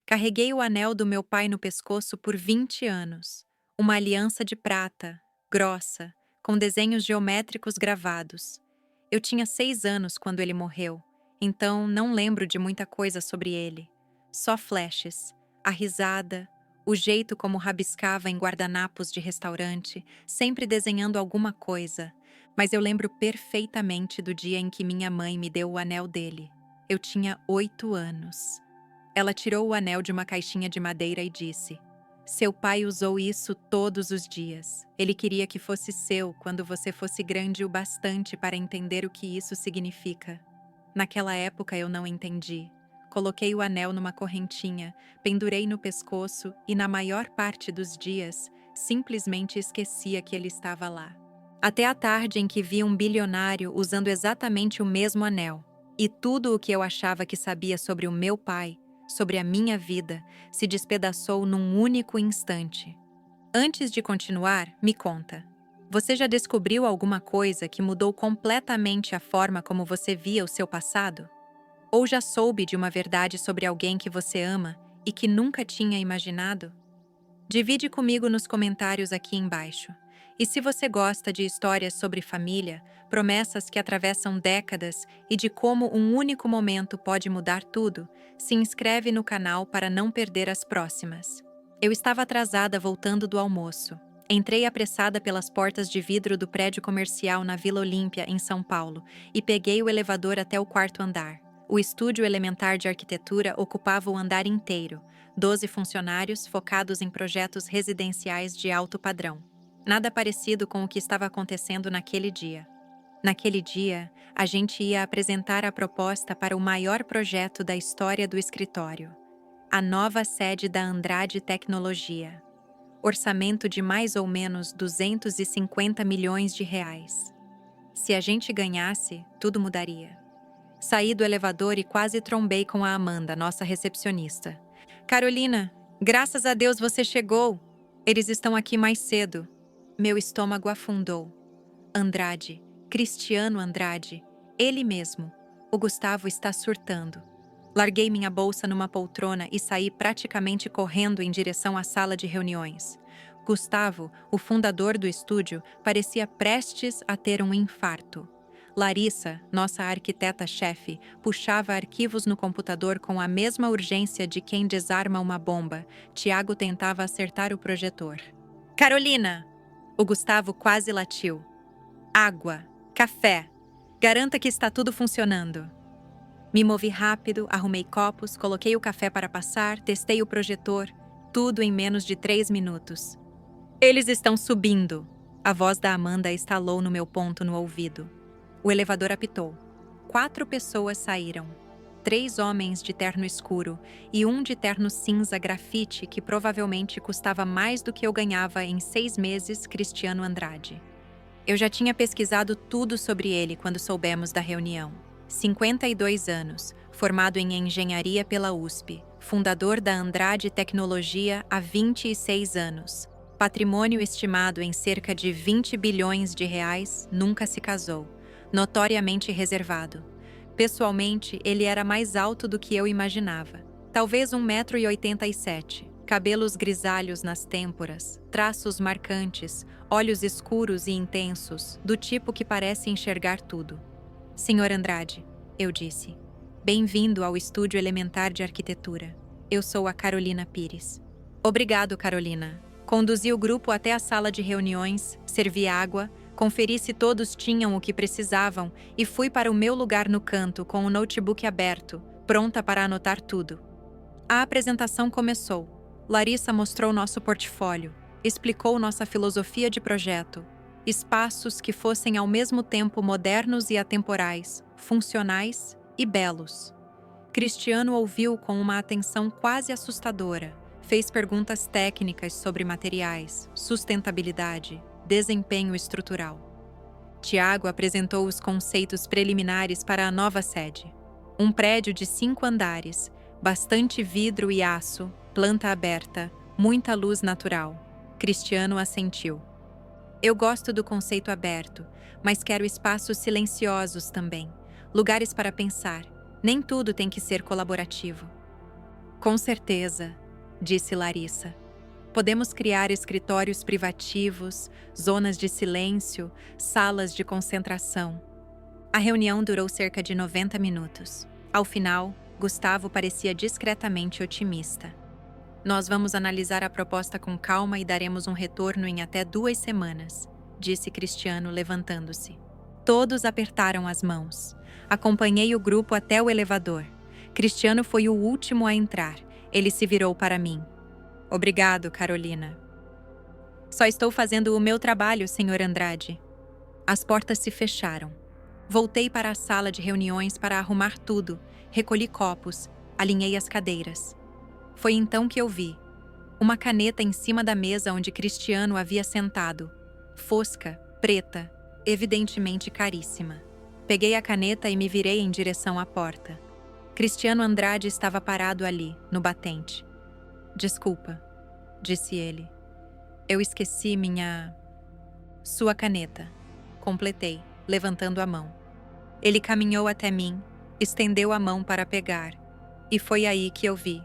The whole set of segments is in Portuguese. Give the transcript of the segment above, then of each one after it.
Carreguei o anel do meu pai no pescoço por 20 anos. Uma aliança de prata, grossa, com desenhos geométricos gravados. Eu tinha 6 anos quando ele morreu, então não lembro de muita coisa sobre ele. Só flashes, a risada, o jeito como rabiscava em guardanapos de restaurante, sempre desenhando alguma coisa. Mas eu lembro perfeitamente do dia em que minha mãe me deu o anel dele. Eu tinha 8 anos. Ela tirou o anel de uma caixinha de madeira e disse: Seu pai usou isso todos os dias. Ele queria que fosse seu quando você fosse grande o bastante para entender o que isso significa. Naquela época eu não entendi. Coloquei o anel numa correntinha, pendurei no pescoço e, na maior parte dos dias, simplesmente esquecia que ele estava lá. Até a tarde em que vi um bilionário usando exatamente o mesmo anel. E tudo o que eu achava que sabia sobre o meu pai, sobre a minha vida, se despedaçou num único instante. Antes de continuar, me conta. Você já descobriu alguma coisa que mudou completamente a forma como você via o seu passado? Ou já soube de uma verdade sobre alguém que você ama e que nunca tinha imaginado? Divide comigo nos comentários aqui embaixo. E se você gosta de histórias sobre família, promessas que atravessam décadas e de como um único momento pode mudar tudo, se inscreve no canal para não perder as próximas. Eu estava atrasada voltando do almoço. Entrei apressada pelas portas de vidro do prédio comercial na Vila Olímpia, em São Paulo, e peguei o elevador até o quarto andar. O estúdio elementar de arquitetura ocupava o andar inteiro. 12 funcionários focados em projetos residenciais de alto padrão. Nada parecido com o que estava acontecendo naquele dia. Naquele dia, a gente ia apresentar a proposta para o maior projeto da história do escritório. A nova sede da Andrade Tecnologia. Orçamento de mais ou menos 250 milhões de reais. Se a gente ganhasse, tudo mudaria. Saí do elevador e quase trombei com a Amanda, nossa recepcionista. Carolina, graças a Deus você chegou. Eles estão aqui mais cedo. Meu estômago afundou. Andrade, Cristiano Andrade, ele mesmo. O Gustavo está surtando. Larguei minha bolsa numa poltrona e saí praticamente correndo em direção à sala de reuniões. Gustavo, o fundador do estúdio, parecia prestes a ter um infarto. Larissa, nossa arquiteta-chefe, puxava arquivos no computador com a mesma urgência de quem desarma uma bomba. Tiago tentava acertar o projetor. Carolina! O Gustavo quase latiu. Água, café. Garanta que está tudo funcionando. Me movi rápido, arrumei copos, coloquei o café para passar, testei o projetor. Tudo em menos de 3 minutos. Eles estão subindo. A voz da Amanda estalou no meu ponto no ouvido. O elevador apitou. 4 pessoas saíram. 3 homens de terno escuro e um de terno cinza grafite que provavelmente custava mais do que eu ganhava em 6 meses, Cristiano Andrade. Eu já tinha pesquisado tudo sobre ele quando soubemos da reunião. 52 anos, formado em engenharia pela USP, fundador da Andrade Tecnologia há 26 anos. Patrimônio estimado em cerca de 20 bilhões de reais, nunca se casou. Notoriamente reservado. Pessoalmente, ele era mais alto do que eu imaginava. Talvez 1,87 m, cabelos grisalhos nas têmporas, traços marcantes, olhos escuros e intensos, do tipo que parece enxergar tudo. Senhor Andrade, eu disse. Bem-vindo ao Estúdio Elementar de Arquitetura. Eu sou a Carolina Pires. Obrigado, Carolina. Conduzi o grupo até a sala de reuniões, servi água, conferi se todos tinham o que precisavam e fui para o meu lugar no canto com o notebook aberto, pronta para anotar tudo. A apresentação começou. Larissa mostrou nosso portfólio, explicou nossa filosofia de projeto, espaços que fossem ao mesmo tempo modernos e atemporais, funcionais e belos. Cristiano ouviu com uma atenção quase assustadora, fez perguntas técnicas sobre materiais, sustentabilidade, desempenho estrutural. Tiago apresentou os conceitos preliminares para a nova sede. Um prédio de 5 andares, bastante vidro e aço, planta aberta, muita luz natural. Cristiano assentiu. Eu gosto do conceito aberto, mas quero espaços silenciosos também. Lugares para pensar. Nem tudo tem que ser colaborativo. Com certeza, disse Larissa. Podemos criar escritórios privativos, zonas de silêncio, salas de concentração. A reunião durou cerca de 90 minutos. Ao final, Gustavo parecia discretamente otimista. Nós vamos analisar a proposta com calma e daremos um retorno em até 2 semanas, disse Cristiano, levantando-se. Todos apertaram as mãos. Acompanhei o grupo até o elevador. Cristiano foi o último a entrar. Ele se virou para mim. Obrigado, Carolina. Só estou fazendo o meu trabalho, Sr. Andrade. As portas se fecharam. Voltei para a sala de reuniões para arrumar tudo, recolhi copos, alinhei as cadeiras. Foi então que eu vi uma caneta em cima da mesa onde Cristiano havia sentado. Fosca, preta, evidentemente caríssima. Peguei a caneta e me virei em direção à porta. Cristiano Andrade estava parado ali, no batente. Desculpa, disse ele. Eu esqueci sua caneta. Completei, levantando a mão. Ele caminhou até mim, estendeu a mão para pegar. E foi aí que eu vi.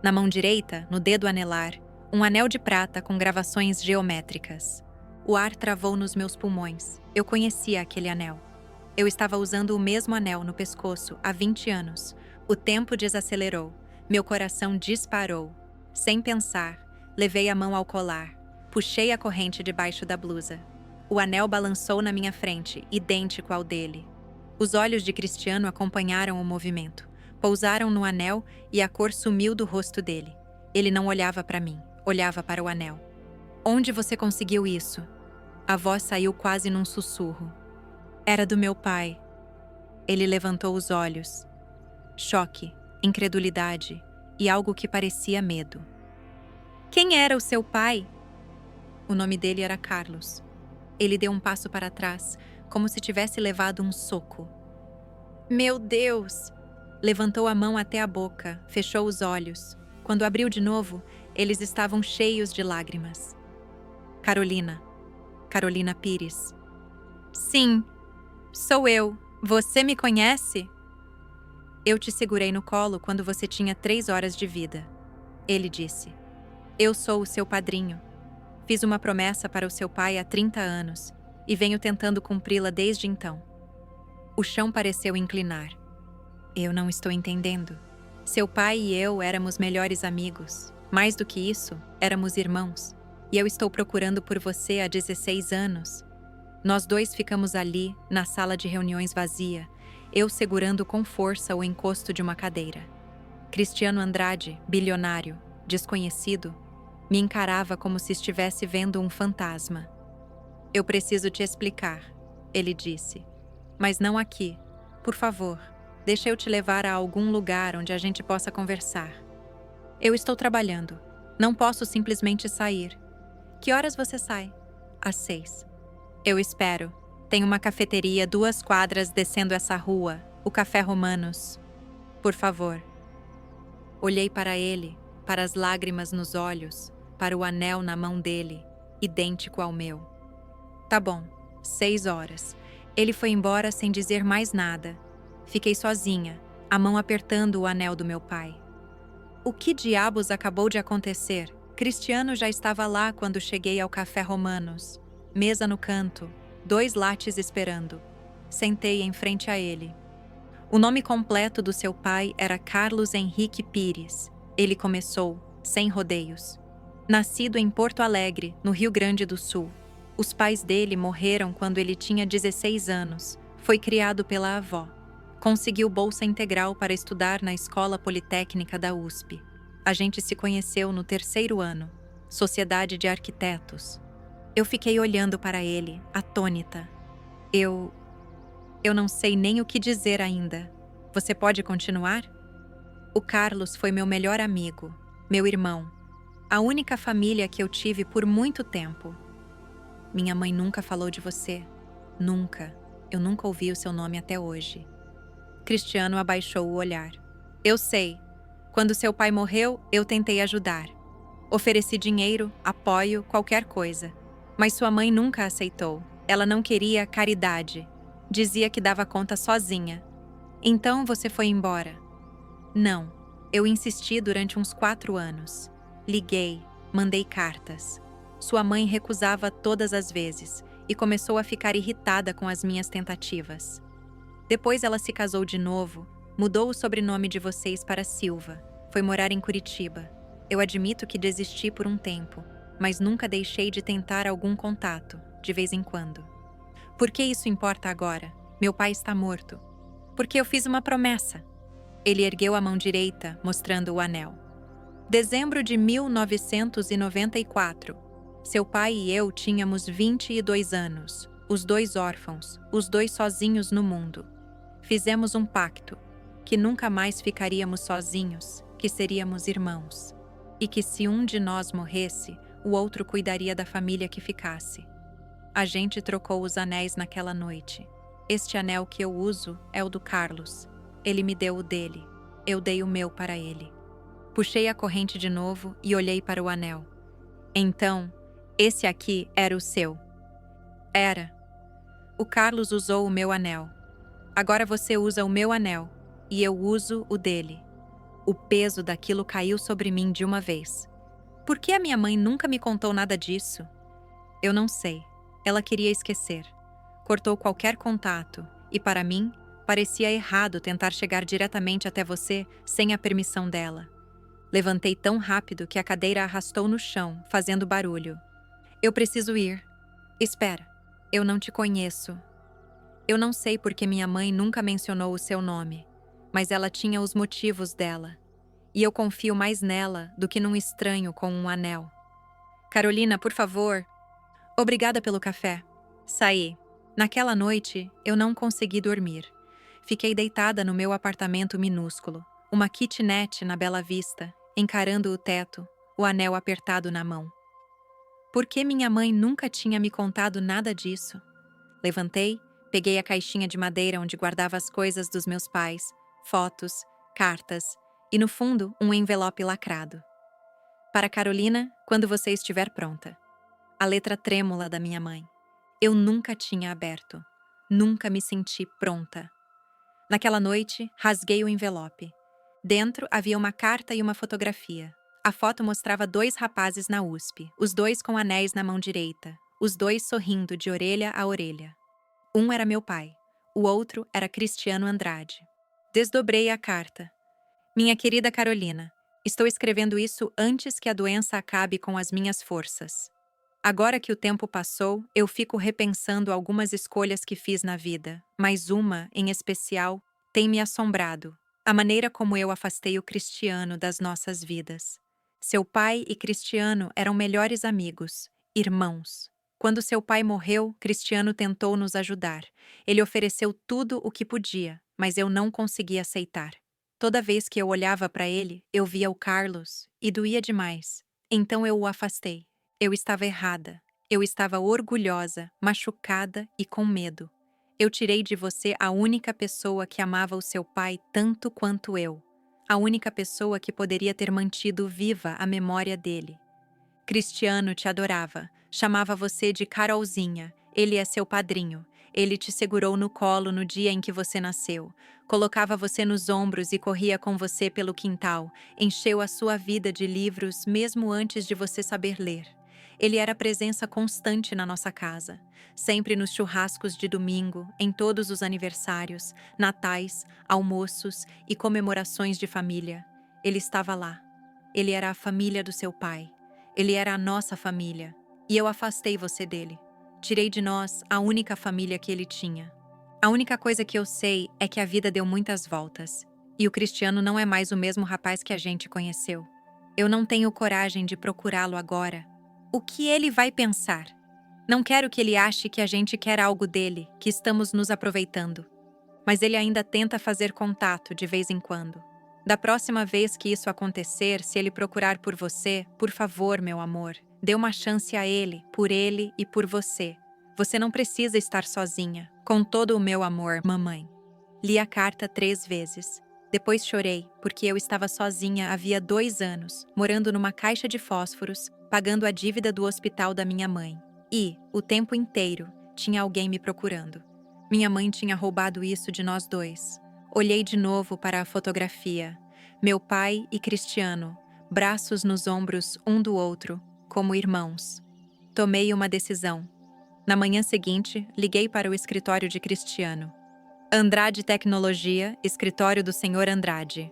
Na mão direita, no dedo anelar, um anel de prata com gravações geométricas. O ar travou nos meus pulmões. Eu conhecia aquele anel. Eu estava usando o mesmo anel no pescoço há 20 anos. O tempo desacelerou. Meu coração disparou. Sem pensar, levei a mão ao colar. Puxei a corrente debaixo da blusa. O anel balançou na minha frente, idêntico ao dele. Os olhos de Cristiano acompanharam o movimento. Pousaram no anel e a cor sumiu do rosto dele. Ele não olhava para mim, olhava para o anel. Onde você conseguiu isso? A voz saiu quase num sussurro. Era do meu pai. Ele levantou os olhos. Choque, incredulidade e algo que parecia medo. Quem era o seu pai? O nome dele era Carlos. Ele deu um passo para trás, como se tivesse levado um soco. Meu Deus! Levantou a mão até a boca, fechou os olhos. Quando abriu de novo, eles estavam cheios de lágrimas. Carolina Pires. Sim, sou eu. Você me conhece? Eu te segurei no colo quando você tinha 3 horas de vida. Ele disse. Eu sou o seu padrinho. Fiz uma promessa para o seu pai há 30 anos e venho tentando cumpri-la desde então. O chão pareceu inclinar. Eu não estou entendendo. Seu pai e eu éramos melhores amigos. Mais do que isso, éramos irmãos. E eu estou procurando por você há 16 anos. Nós dois ficamos ali, na sala de reuniões vazia, eu segurando com força o encosto de uma cadeira. Cristiano Andrade, bilionário, desconhecido, me encarava como se estivesse vendo um fantasma. Eu preciso te explicar, ele disse. Mas não aqui. Por favor, deixa eu te levar a algum lugar onde a gente possa conversar. Eu estou trabalhando. Não posso simplesmente sair. Que horas você sai? Às 6. Eu espero. Tem uma cafeteria 2 quadras descendo essa rua, o Café Romanos. Por favor. Olhei para ele, para as lágrimas nos olhos, para o anel na mão dele, idêntico ao meu. Tá bom, 6 horas. Ele foi embora sem dizer mais nada. Fiquei sozinha, a mão apertando o anel do meu pai. O que diabos acabou de acontecer? Cristiano já estava lá quando cheguei ao Café Romanos. Mesa no canto, 2 lates esperando. Sentei em frente a ele. O nome completo do seu pai era Carlos Henrique Pires. Ele começou, sem rodeios. Nascido em Porto Alegre, no Rio Grande do Sul. Os pais dele morreram quando ele tinha 16 anos. Foi criado pela avó. Conseguiu bolsa integral para estudar na Escola Politécnica da USP. A gente se conheceu no 3º ano. Sociedade de Arquitetos. Eu fiquei olhando para ele, atônita. Eu não sei nem o que dizer ainda. Você pode continuar? O Carlos foi meu melhor amigo, meu irmão. A única família que eu tive por muito tempo. Minha mãe nunca falou de você. Nunca. Eu nunca ouvi o seu nome até hoje. Cristiano abaixou o olhar. Eu sei. Quando seu pai morreu, eu tentei ajudar. Ofereci dinheiro, apoio, qualquer coisa. Mas sua mãe nunca aceitou. Ela não queria caridade. Dizia que dava conta sozinha. Então você foi embora. Não. Eu insisti durante uns 4 anos. Liguei, mandei cartas. Sua mãe recusava todas as vezes e começou a ficar irritada com as minhas tentativas. Depois ela se casou de novo, mudou o sobrenome de vocês para Silva, foi morar em Curitiba. Eu admito que desisti por um tempo, mas nunca deixei de tentar algum contato, de vez em quando. Por que isso importa agora? Meu pai está morto. Porque eu fiz uma promessa. Ele ergueu a mão direita, mostrando o anel. Dezembro de 1994. Seu pai e eu tínhamos 22 anos, os dois órfãos, os dois sozinhos no mundo. Fizemos um pacto, que nunca mais ficaríamos sozinhos, que seríamos irmãos. E que se um de nós morresse, o outro cuidaria da família que ficasse. A gente trocou os anéis naquela noite. Este anel que eu uso é o do Carlos. Ele me deu o dele. Eu dei o meu para ele. Puxei a corrente de novo e olhei para o anel. Então, esse aqui era o seu. Era. O Carlos usou o meu anel. Agora você usa o meu anel, e eu uso o dele. O peso daquilo caiu sobre mim de uma vez. Por que a minha mãe nunca me contou nada disso? Eu não sei. Ela queria esquecer. Cortou qualquer contato, e para mim, parecia errado tentar chegar diretamente até você sem a permissão dela. Levantei tão rápido que a cadeira arrastou no chão, fazendo barulho. Eu preciso ir. Espera, eu não te conheço. Eu não sei porque minha mãe nunca mencionou o seu nome, mas ela tinha os motivos dela. E eu confio mais nela do que num estranho com um anel. Carolina, por favor. Obrigada pelo café. Saí. Naquela noite, eu não consegui dormir. Fiquei deitada no meu apartamento minúsculo, uma kitnet na Bela Vista, encarando o teto, o anel apertado na mão. Por que minha mãe nunca tinha me contado nada disso? Levantei, peguei a caixinha de madeira onde guardava as coisas dos meus pais, fotos, cartas e, no fundo, um envelope lacrado. Para Carolina, quando você estiver pronta. A letra trêmula da minha mãe. Eu nunca tinha aberto. Nunca me senti pronta. Naquela noite, rasguei o envelope. Dentro havia uma carta e uma fotografia. A foto mostrava 2 rapazes na USP, os dois com anéis na mão direita, os dois sorrindo de orelha a orelha. Um era meu pai, o outro era Cristiano Andrade. Desdobrei a carta. Minha querida Carolina, estou escrevendo isso antes que a doença acabe com as minhas forças. Agora que o tempo passou, eu fico repensando algumas escolhas que fiz na vida, mas uma, em especial, tem me assombrado. A maneira como eu afastei o Cristiano das nossas vidas. Seu pai e Cristiano eram melhores amigos, irmãos. Quando seu pai morreu, Cristiano tentou nos ajudar. Ele ofereceu tudo o que podia, mas eu não consegui aceitar. Toda vez que eu olhava para ele, eu via o Carlos e doía demais. Então eu o afastei. Eu estava errada. Eu estava orgulhosa, machucada e com medo. Eu tirei de você a única pessoa que amava o seu pai tanto quanto eu. A única pessoa que poderia ter mantido viva a memória dele. Cristiano te adorava, chamava você de Carolzinha. Ele é seu padrinho. Ele te segurou no colo no dia em que você nasceu. Colocava você nos ombros e corria com você pelo quintal. Encheu a sua vida de livros mesmo antes de você saber ler. Ele era presença constante na nossa casa. Sempre nos churrascos de domingo, em todos os aniversários, natais, almoços e comemorações de família. Ele estava lá. Ele era a família do seu pai. Ele era a nossa família. E eu afastei você dele. Tirei de nós a única família que ele tinha. A única coisa que eu sei é que a vida deu muitas voltas. E o Cristiano não é mais o mesmo rapaz que a gente conheceu. Eu não tenho coragem de procurá-lo agora. O que ele vai pensar? Não quero que ele ache que a gente quer algo dele, que estamos nos aproveitando. Mas ele ainda tenta fazer contato de vez em quando. Da próxima vez que isso acontecer, se ele procurar por você, por favor, meu amor, dê uma chance a ele e por você. Você não precisa estar sozinha. Com todo o meu amor, mamãe. Li a carta 3 vezes. Depois chorei, porque eu estava sozinha havia 2 anos, morando numa caixa de fósforos, pagando a dívida do hospital da minha mãe. E, o tempo inteiro, tinha alguém me procurando. Minha mãe tinha roubado isso de nós dois. Olhei de novo para a fotografia. Meu pai e Cristiano, braços nos ombros um do outro, como irmãos. Tomei uma decisão. Na manhã seguinte, liguei para o escritório de Cristiano. Andrade Tecnologia, escritório do Sr. Andrade.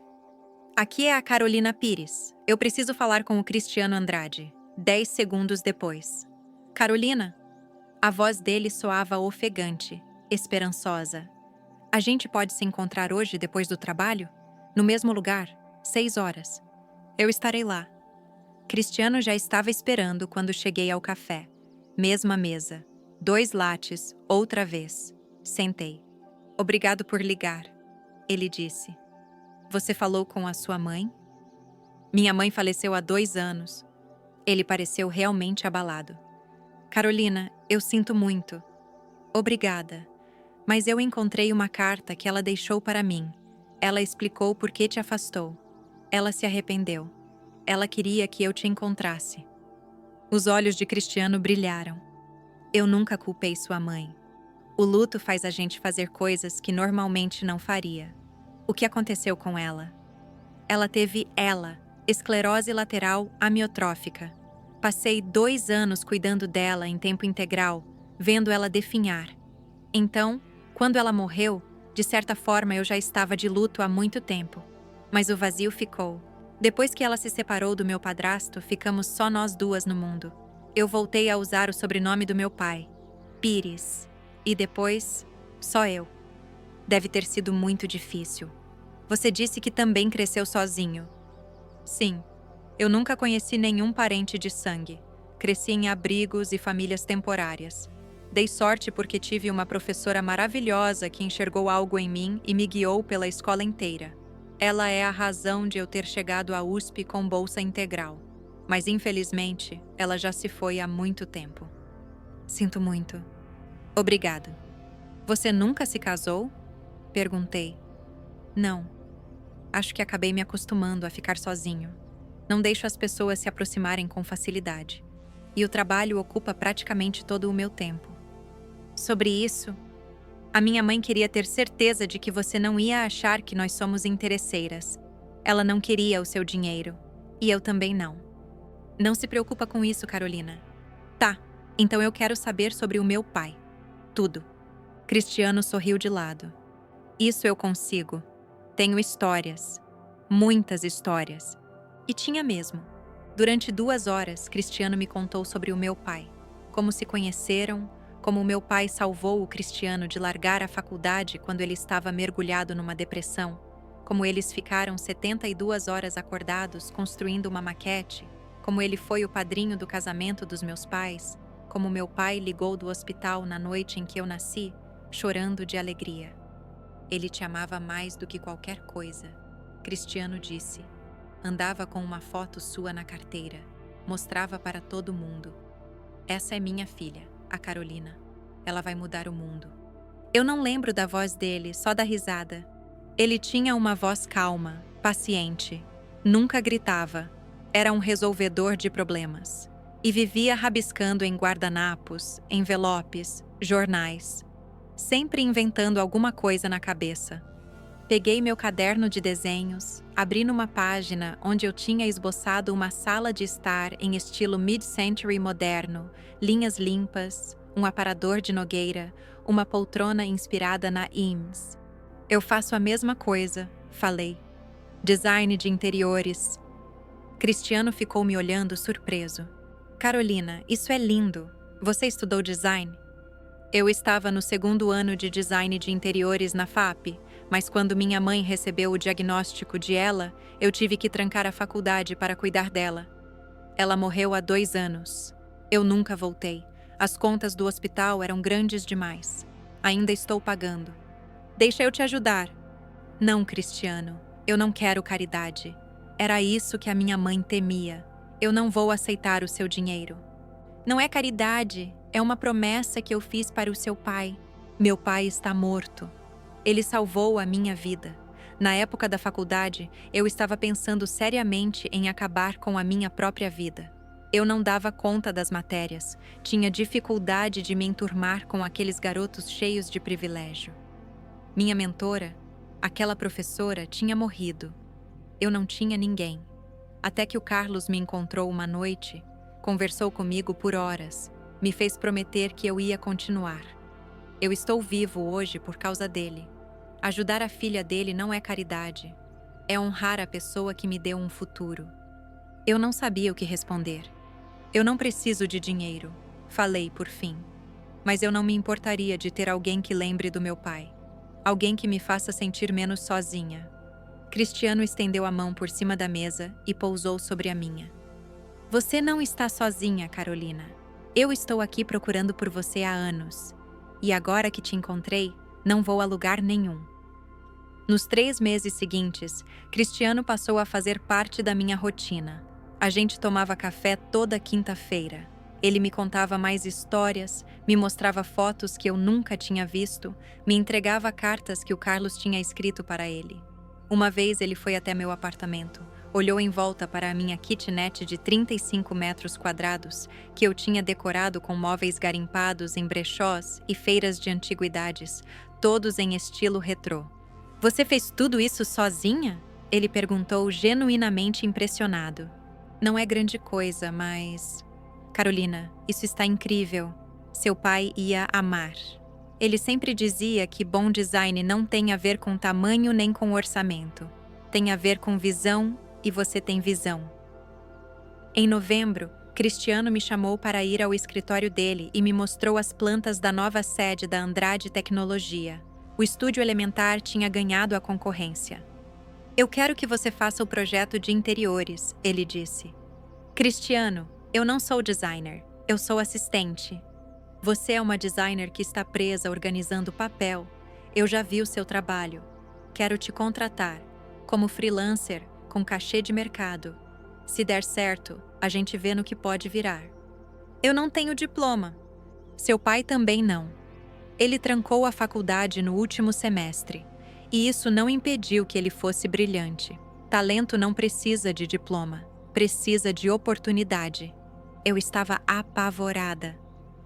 Aqui é a Carolina Pires. Eu preciso falar com o Cristiano Andrade. 10 segundos depois. Carolina? A voz dele soava ofegante, esperançosa. A gente pode se encontrar hoje depois do trabalho? No mesmo lugar, 6 horas. Eu estarei lá. Cristiano já estava esperando quando cheguei ao café. Mesma mesa. 2 lattes, outra vez. Sentei. Obrigado por ligar, ele disse. Você falou com a sua mãe? Minha mãe faleceu há 2 anos. Ele pareceu realmente abalado. Carolina, eu sinto muito. Obrigada. Mas eu encontrei uma carta que ela deixou para mim. Ela explicou por que te afastou. Ela se arrependeu. Ela queria que eu te encontrasse. Os olhos de Cristiano brilharam. Eu nunca culpei sua mãe. O luto faz a gente fazer coisas que normalmente não faria. O que aconteceu com ela? Ela teve esclerose lateral amiotrófica. Passei 2 anos cuidando dela em tempo integral, vendo ela definhar. Então, quando ela morreu, de certa forma eu já estava de luto há muito tempo. Mas o vazio ficou. Depois que ela se separou do meu padrasto, ficamos só nós 2 no mundo. Eu voltei a usar o sobrenome do meu pai, Pires. E depois, só eu. Deve ter sido muito difícil. Você disse que também cresceu sozinho. Sim, eu nunca conheci nenhum parente de sangue. Cresci em abrigos e famílias temporárias. Dei sorte porque tive uma professora maravilhosa que enxergou algo em mim e me guiou pela escola inteira. Ela é a razão de eu ter chegado à USP com bolsa integral. Mas infelizmente, ela já se foi há muito tempo. Sinto muito. Obrigado. Você nunca se casou? Perguntei. Não. Acho que acabei me acostumando a ficar sozinho. Não deixo as pessoas se aproximarem com facilidade. E o trabalho ocupa praticamente todo o meu tempo. Sobre isso, a minha mãe queria ter certeza de que você não ia achar que nós somos interesseiras. Ela não queria o seu dinheiro. E eu também não. Não se preocupa com isso, Carolina. Tá, então eu quero saber sobre o meu pai. Tudo. Cristiano sorriu de lado. Isso eu consigo. Tenho histórias. Muitas histórias. E tinha mesmo. Durante 2 horas, Cristiano me contou sobre o meu pai. Como se conheceram, como o meu pai salvou o Cristiano de largar a faculdade quando ele estava mergulhado numa depressão, como eles ficaram 72 horas acordados construindo uma maquete, como ele foi o padrinho do casamento dos meus pais, como meu pai ligou do hospital na noite em que eu nasci, chorando de alegria. Ele te amava mais do que qualquer coisa, Cristiano disse. Andava com uma foto sua na carteira, mostrava para todo mundo. Essa é minha filha, a Carolina. Ela vai mudar o mundo. Eu não lembro da voz dele, só da risada. Ele tinha uma voz calma, paciente. Nunca gritava. Era um resolvedor de problemas. E vivia rabiscando em guardanapos, envelopes, jornais. Sempre inventando alguma coisa na cabeça. Peguei meu caderno de desenhos, abri numa página onde eu tinha esboçado uma sala de estar em estilo mid-century moderno, linhas limpas, um aparador de nogueira, uma poltrona inspirada na Eames. Eu faço a mesma coisa, falei. Design de interiores. Cristiano ficou me olhando surpreso. Carolina, isso é lindo. Você estudou design? Eu estava no 2º ano de design de interiores na FAP, mas quando minha mãe recebeu o diagnóstico de ela, eu tive que trancar a faculdade para cuidar dela. Ela morreu há 2 anos. Eu nunca voltei. As contas do hospital eram grandes demais. Ainda estou pagando. Deixa eu te ajudar. Não, Cristiano. Eu não quero caridade. Era isso que a minha mãe temia. Eu não vou aceitar o seu dinheiro. Não é caridade, é uma promessa que eu fiz para o seu pai. Meu pai está morto. Ele salvou a minha vida. Na época da faculdade, eu estava pensando seriamente em acabar com a minha própria vida. Eu não dava conta das matérias, tinha dificuldade de me enturmar com aqueles garotos cheios de privilégio. Minha mentora, aquela professora, tinha morrido. Eu não tinha ninguém. Até que o Carlos me encontrou uma noite, conversou comigo por horas, me fez prometer que eu ia continuar. Eu estou vivo hoje por causa dele. Ajudar a filha dele não é caridade. É honrar a pessoa que me deu um futuro. Eu não sabia o que responder. Eu não preciso de dinheiro, falei por fim. Mas eu não me importaria de ter alguém que lembre do meu pai. Alguém que me faça sentir menos sozinha. Cristiano estendeu a mão por cima da mesa e pousou sobre a minha. Você não está sozinha, Carolina. Eu estou aqui procurando por você há anos. E agora que te encontrei, não vou a lugar nenhum. Nos 3 meses seguintes, Cristiano passou a fazer parte da minha rotina. A gente tomava café toda quinta-feira. Ele me contava mais histórias, me mostrava fotos que eu nunca tinha visto, me entregava cartas que o Carlos tinha escrito para ele. Uma vez ele foi até meu apartamento, olhou em volta para a minha kitnet de 35 metros quadrados, que eu tinha decorado com móveis garimpados em brechós e feiras de antiguidades, todos em estilo retrô. Você fez tudo isso sozinha? Ele perguntou, genuinamente impressionado. Não é grande coisa, mas... Carolina, isso está incrível. Seu pai ia amar. Ele sempre dizia que bom design não tem a ver com tamanho nem com orçamento. Tem a ver com visão e você tem visão. Em novembro, Cristiano me chamou para ir ao escritório dele e me mostrou as plantas da nova sede da Andrade Tecnologia. O estúdio elementar tinha ganhado a concorrência. Eu quero que você faça o projeto de interiores, ele disse. Cristiano, eu não sou designer, eu sou assistente. Você é uma designer que está presa organizando papel. Eu já vi o seu trabalho. Quero te contratar, como freelancer, com cachê de mercado. Se der certo, a gente vê no que pode virar. Eu não tenho diploma. Seu pai também não. Ele trancou a faculdade no último semestre, e isso não impediu que ele fosse brilhante. Talento não precisa de diploma, precisa de oportunidade. Eu estava apavorada.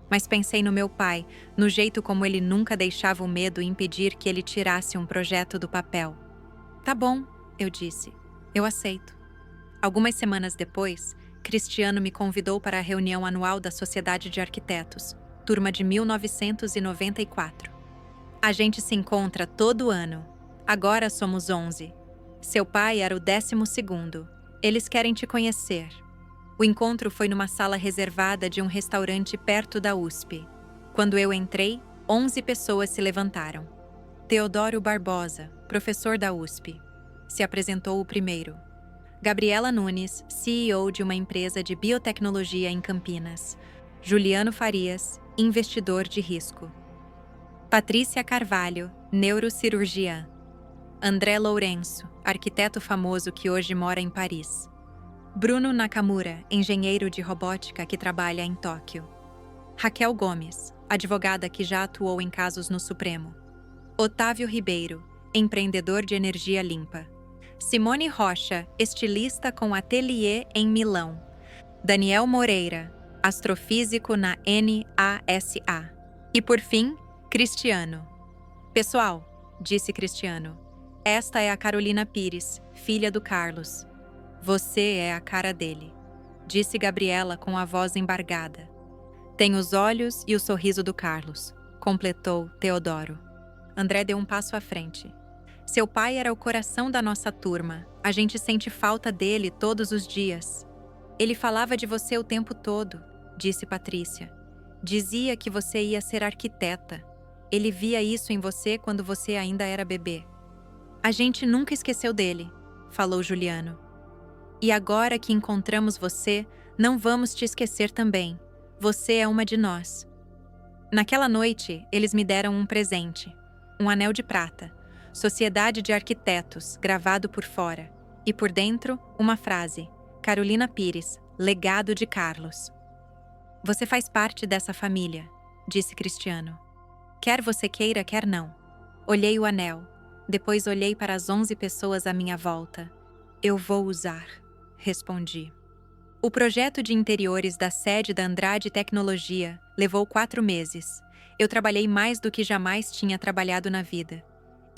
Mas pensei no meu pai, no jeito como ele nunca deixava o medo impedir que ele tirasse um projeto do papel. Tá bom, eu disse. Eu aceito. Algumas semanas depois, Cristiano me convidou para a reunião anual da Sociedade de Arquitetos, turma de 1994. A gente se encontra todo ano. Agora somos 11. Seu pai era o 12º. Eles querem te conhecer. O encontro foi numa sala reservada de um restaurante perto da USP. Quando eu entrei, 11 pessoas se levantaram. Teodoro Barbosa, professor da USP, se apresentou o primeiro. Gabriela Nunes, CEO de uma empresa de biotecnologia em Campinas. Juliano Farias, investidor de risco. Patrícia Carvalho, neurocirurgiã. André Lourenço, arquiteto famoso que hoje mora em Paris. Bruno Nakamura, engenheiro de robótica que trabalha em Tóquio. Raquel Gomes, advogada que já atuou em casos no Supremo. Otávio Ribeiro, empreendedor de energia limpa. Simone Rocha, estilista com ateliê em Milão. Daniel Moreira, astrofísico na NASA. E por fim, Cristiano. Pessoal, disse Cristiano, esta é a Carolina Pires, filha do Carlos. Você é a cara dele, disse Gabriela com a voz embargada. Tem os olhos e o sorriso do Carlos, completou Teodoro. André deu um passo à frente. Seu pai era o coração da nossa turma. A gente sente falta dele todos os dias. Ele falava de você o tempo todo, disse Patrícia. Dizia que você ia ser arquiteta. Ele via isso em você quando você ainda era bebê. A gente nunca esqueceu dele, falou Juliano. E agora que encontramos você, não vamos te esquecer também. Você é uma de nós. Naquela noite, eles me deram um presente. Um anel de prata. Sociedade de Arquitetos, gravado por fora. E por dentro, uma frase. Carolina Pires, legado de Carlos. Você faz parte dessa família, disse Cristiano. Quer você queira, quer não. Olhei o anel. Depois olhei para as 11 pessoas à minha volta. Eu vou usar, respondi. O projeto de interiores da sede da Andrade Tecnologia levou 4 meses. Eu trabalhei mais do que jamais tinha trabalhado na vida.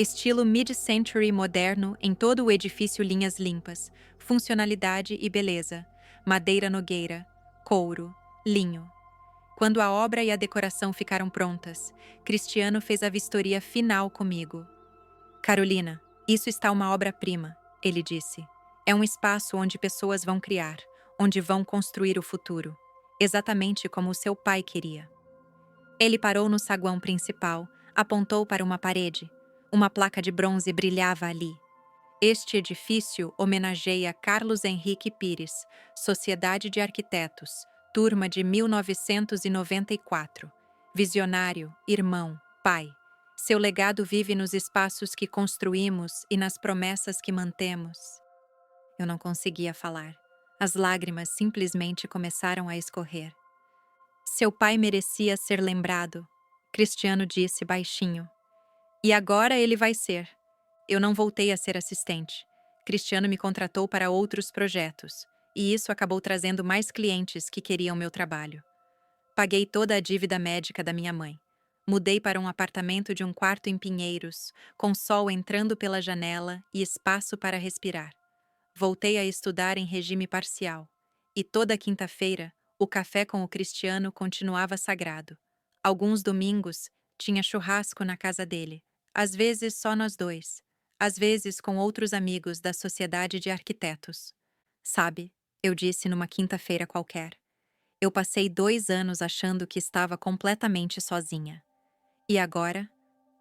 Estilo mid-century moderno em todo o edifício, linhas limpas, funcionalidade e beleza, madeira nogueira, couro, linho. Quando a obra e a decoração ficaram prontas, Cristiano fez a vistoria final comigo. Carolina, isso está uma obra-prima, ele disse. É um espaço onde pessoas vão criar, onde vão construir o futuro, exatamente como o seu pai queria. Ele parou no saguão principal, apontou para uma parede. Uma placa de bronze brilhava ali. Este edifício homenageia Carlos Henrique Pires, Sociedade de Arquitetos, turma de 1994. Visionário, irmão, pai. Seu legado vive nos espaços que construímos e nas promessas que mantemos. Eu não conseguia falar. As lágrimas simplesmente começaram a escorrer. Seu pai merecia ser lembrado, Cristiano disse baixinho. E agora ele vai ser. Eu não voltei a ser assistente. Cristiano me contratou para outros projetos, e isso acabou trazendo mais clientes que queriam meu trabalho. Paguei toda a dívida médica da minha mãe. Mudei para um apartamento de um quarto em Pinheiros, com sol entrando pela janela e espaço para respirar. Voltei a estudar em regime parcial. E toda quinta-feira, o café com o Cristiano continuava sagrado. Alguns domingos, tinha churrasco na casa dele. Às vezes só nós dois. Às vezes com outros amigos da Sociedade de Arquitetos. Sabe, eu disse numa quinta-feira qualquer. Eu passei 2 anos achando que estava completamente sozinha. E agora?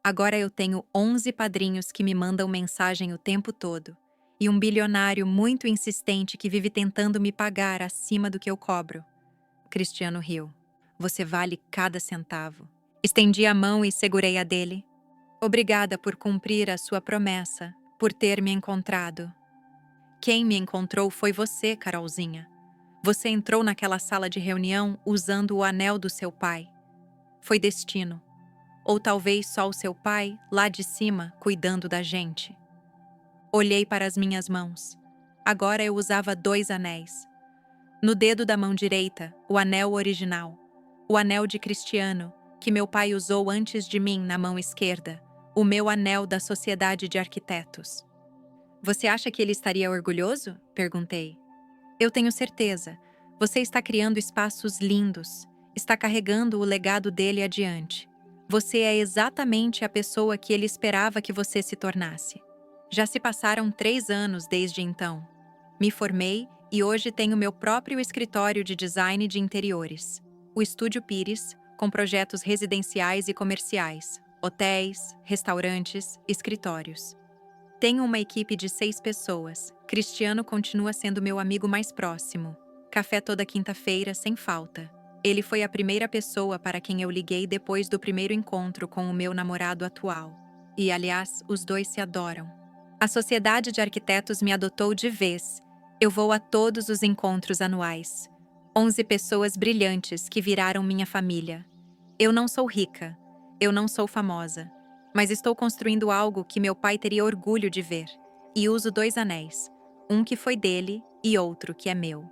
Agora eu tenho 11 padrinhos que me mandam mensagem o tempo todo. E um bilionário muito insistente que vive tentando me pagar acima do que eu cobro. Cristiano riu. Você vale cada centavo. Estendi a mão e segurei a dele. Obrigada por cumprir a sua promessa, por ter me encontrado. Quem me encontrou foi você, Carolzinha. Você entrou naquela sala de reunião usando o anel do seu pai. Foi destino. Ou talvez só o seu pai, lá de cima, cuidando da gente. Olhei para as minhas mãos. Agora eu usava 2 anéis. No dedo da mão direita, o anel original. O anel de Cristiano, que meu pai usou antes de mim na mão esquerda. O meu anel da Sociedade de Arquitetos. Você acha que ele estaria orgulhoso? Perguntei. Eu tenho certeza. Você está criando espaços lindos. Está carregando o legado dele adiante. Você é exatamente a pessoa que ele esperava que você se tornasse. Já se passaram 3 anos desde então. Me formei e hoje tenho meu próprio escritório de design de interiores. O Estúdio Pires, com projetos residenciais e comerciais, hotéis, restaurantes, escritórios. Tenho uma equipe de 6 pessoas. Cristiano continua sendo meu amigo mais próximo. Café toda quinta-feira, sem falta. Ele foi a primeira pessoa para quem eu liguei depois do primeiro encontro com o meu namorado atual. E, aliás, os dois se adoram. A Sociedade de Arquitetos me adotou de vez. Eu vou a todos os encontros anuais. 11 pessoas brilhantes que viraram minha família. Eu não sou rica. Eu não sou famosa. Mas estou construindo algo que meu pai teria orgulho de ver. E uso 2 anéis. Um que foi dele e outro que é meu.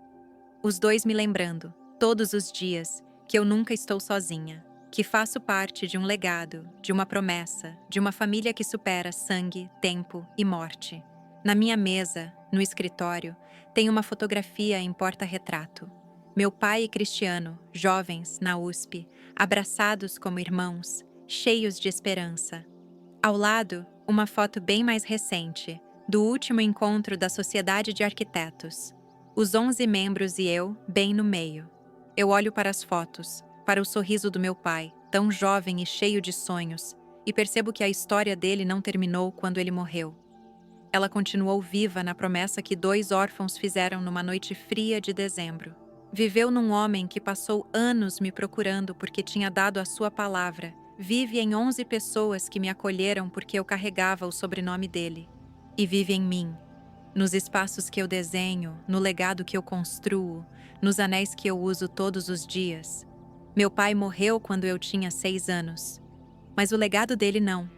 Os 2 me lembrando, todos os dias, que eu nunca estou sozinha. Que faço parte de um legado, de uma promessa, de uma família que supera sangue, tempo e morte. Na minha mesa, no escritório, tem uma fotografia em porta-retrato. Meu pai e Cristiano, jovens, na USP, abraçados como irmãos, cheios de esperança. Ao lado, uma foto bem mais recente, do último encontro da Sociedade de Arquitetos. Os 11 membros e eu, bem no meio. Eu olho para as fotos, para o sorriso do meu pai, tão jovem e cheio de sonhos, e percebo que a história dele não terminou quando ele morreu. Ela continuou viva na promessa que 2 órfãos fizeram numa noite fria de dezembro. Viveu num homem que passou anos me procurando porque tinha dado a sua palavra. Vive em 11 pessoas que me acolheram porque eu carregava o sobrenome dele. E vive em mim, nos espaços que eu desenho, no legado que eu construo, nos anéis que eu uso todos os dias. Meu pai morreu quando eu tinha 6 anos. Mas o legado dele não.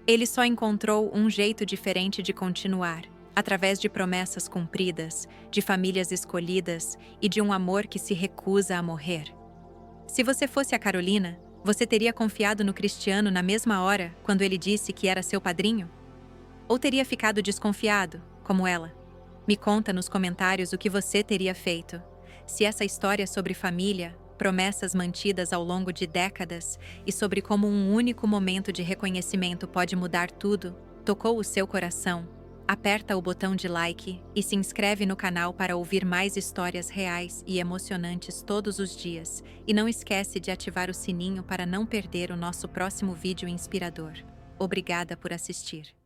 Ele só encontrou um jeito diferente de continuar, através de promessas cumpridas, de famílias escolhidas e de um amor que se recusa a morrer. Se você fosse a Carolina, Você teria confiado no Cristiano na mesma hora, quando ele disse que era seu padrinho? Ou teria ficado desconfiado, como ela? Me conta nos comentários o que você teria feito. Se essa história sobre família, promessas mantidas ao longo de décadas e sobre como um único momento de reconhecimento pode mudar tudo, tocou o seu coração, aperta o botão de like e se inscreve no canal para ouvir mais histórias reais e emocionantes todos os dias. E não esquece de ativar o sininho para não perder o nosso próximo vídeo inspirador. Obrigada por assistir.